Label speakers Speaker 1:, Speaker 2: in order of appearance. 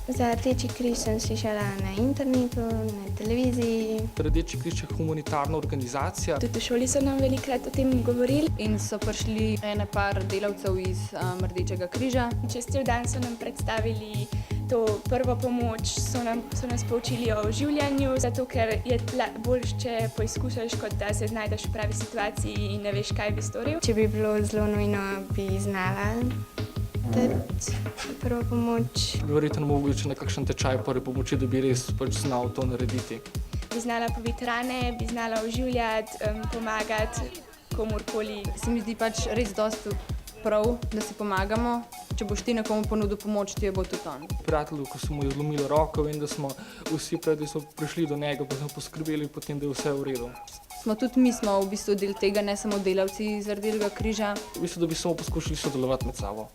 Speaker 1: Za Rdeči križ sem slišala na internetu, na televiziji.
Speaker 2: Rdeči križ je humanitarna organizacija.
Speaker 1: Tudi v šoli so nam velikokrat o tem govorili.
Speaker 3: In so prišli ene par delavcev iz Rdečega križa.
Speaker 1: Čez cel dan so nam predstavili to prvo pomoč, so nas poučili o življenju, zato ker je boljše, če poizkusiš, kot da se znajdeš v pravi situaciji in ne veš, kaj bi storil. Če bi bilo zelo nujno, bi znala dati prvo pomoč.
Speaker 2: Verjetno mogoče nekakšen tečaj prve pomoči, da bi res znal to narediti.
Speaker 1: Bi znala poviti rane, bi znala oživljati, pomagati komurkoli.
Speaker 3: Se mi zdi res dosti prav, da si pomagamo. Če boš ti nekomu ponudil pomoč, ti jo bo tudi on.
Speaker 2: Prijatelju, ko smo mu zlomili roko, vem, da smo vsi prej so prišli do njega, pa smo poskrbeli potem, da je vse v redu.
Speaker 3: Tudi mi smo v bistvu del tega, ne samo delavci iz Rdečega križa.
Speaker 2: V bistvu, da bi samo poskušali sodelovati med sabo.